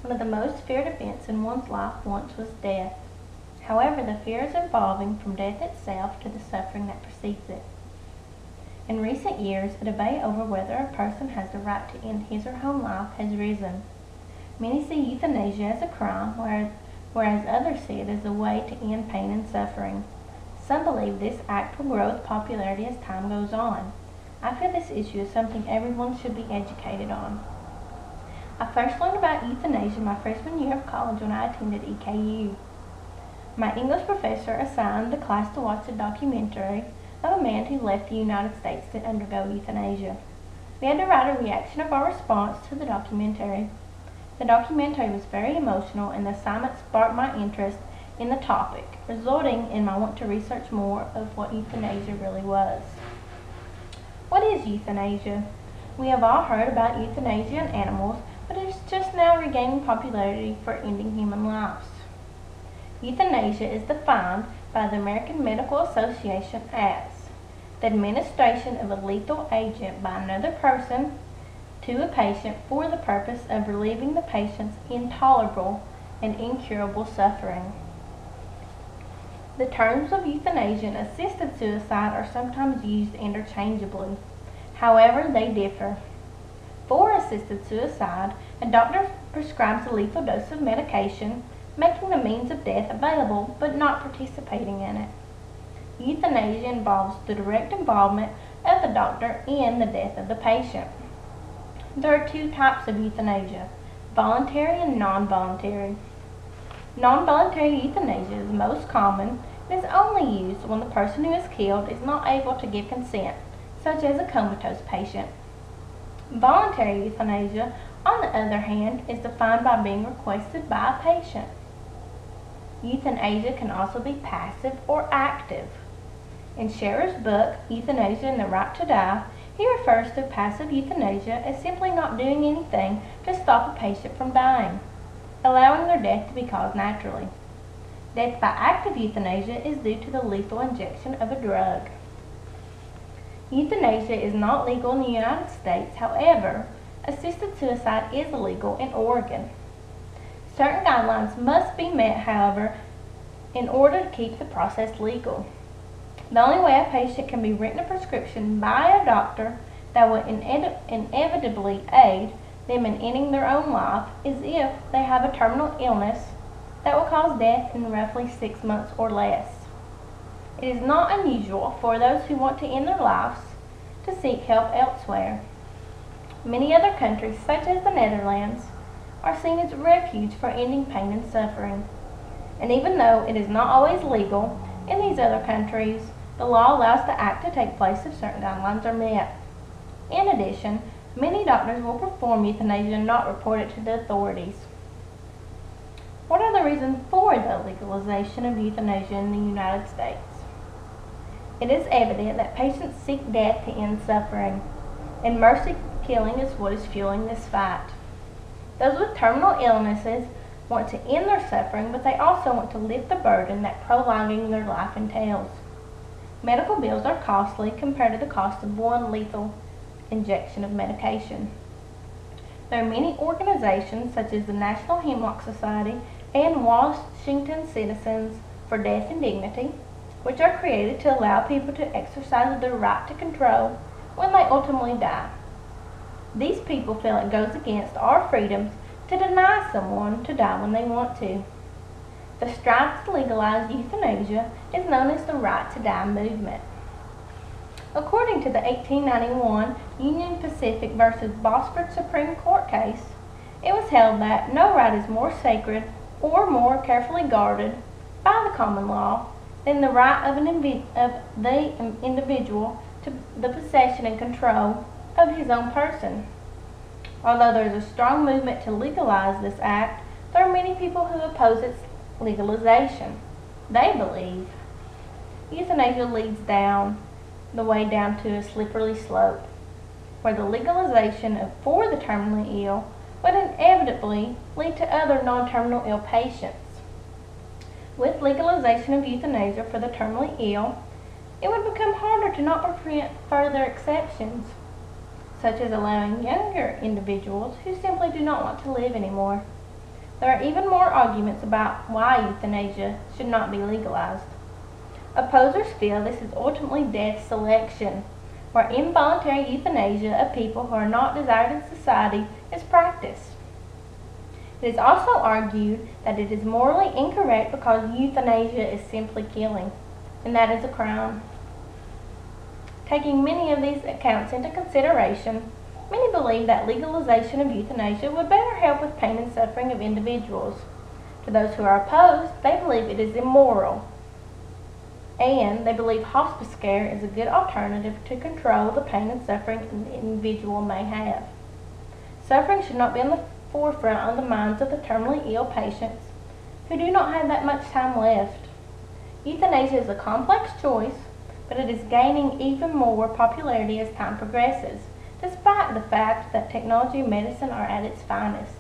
One of the most feared events in one's life once was death. However, the fear is evolving from death itself to the suffering that precedes it. In recent years, a debate over whether a person has the right to end his or her own life has risen. Many see euthanasia as a crime, whereas others see it as a way to end pain and suffering. Some believe this act will grow with popularity as time goes on. I feel this issue is something everyone should be educated on. I first learned about euthanasia my freshman year of college when I attended EKU. My English professor assigned the class to watch a documentary of a man who left the United States to undergo euthanasia. We had to write a reaction of our response to the documentary. The documentary was very emotional, and the assignment sparked my interest in the topic, resulting in my want to research more of what euthanasia really was. What is euthanasia? We have all heard about euthanasia in animals, but it is just now regaining popularity for ending human lives. Euthanasia is defined by the American Medical Association as the administration of a lethal agent by another person to a patient for the purpose of relieving the patient's intolerable and incurable suffering. The terms of euthanasia and assisted suicide are sometimes used interchangeably. However, they differ. For assisted suicide, a doctor prescribes a lethal dose of medication, making the means of death available but not participating in it. Euthanasia involves the direct involvement of the doctor in the death of the patient. There are two types of euthanasia, voluntary and non-voluntary. Non-voluntary euthanasia is most common and is only used when the person who is killed is not able to give consent, such as a comatose patient. Voluntary euthanasia, on the other hand, is defined by being requested by a patient. Euthanasia can also be passive or active. In Scherer's book, Euthanasia and the Right to Die, he refers to passive euthanasia as simply not doing anything to stop a patient from dying, allowing their death to be caused naturally. Death by active euthanasia is due to the lethal injection of a drug. Euthanasia is not legal in the United States. However, assisted suicide is illegal in Oregon. Certain guidelines must be met, however, in order to keep the process legal. The only way a patient can be written a prescription by a doctor that will inevitably aid them in ending their own life is if they have a terminal illness that will cause death in roughly 6 months or less. It is not unusual for those who want to end their lives to seek help elsewhere. Many other countries, such as the Netherlands, are seen as a refuge for ending pain and suffering. And even though it is not always legal in these other countries, the law allows the act to take place if certain guidelines are met. In addition, many doctors will perform euthanasia and not report it to the authorities. What are the reasons for the legalization of euthanasia in the United States? It is evident that patients seek death to end suffering, and mercy killing is what is fueling this fight. Those with terminal illnesses want to end their suffering, but they also want to lift the burden that prolonging their life entails. Medical bills are costly compared to the cost of one lethal injection of medication. There are many organizations such as the National Hemlock Society and Washington Citizens for Death and Dignity, which are created to allow people to exercise their right to control when they ultimately die. These people feel it goes against our freedoms to deny someone to die when they want to. The strive to legalize euthanasia is known as the Right to Die movement. According to the 1891 Union Pacific versus Botsford Supreme Court case, it was held that no right is more sacred or more carefully guarded by the common law than the right of the individual to the possession and control of his own person. Although there is a strong movement to legalize this act, there are many people who oppose its legalization. They believe euthanasia leads the way down to a slippery slope, where the legalization for the terminally ill would inevitably lead to other non-terminal ill patients. With legalization of euthanasia for the terminally ill, it would become harder to not prevent further exceptions, such as allowing younger individuals who simply do not want to live anymore. There are even more arguments about why euthanasia should not be legalized. Opposers feel this is ultimately death selection, where involuntary euthanasia of people who are not desired in society is practiced. It is also argued that it is morally incorrect because euthanasia is simply killing, and that is a crime. Taking many of these accounts into consideration, many believe that legalization of euthanasia would better help with pain and suffering of individuals. To those who are opposed, they believe it is immoral, and they believe hospice care is a good alternative to control the pain and suffering an individual may have. Suffering should not be on the forefront of the minds of the terminally ill patients who do not have that much time left. Euthanasia is a complex choice, but it is gaining even more popularity as time progresses, despite the fact that technology and medicine are at its finest.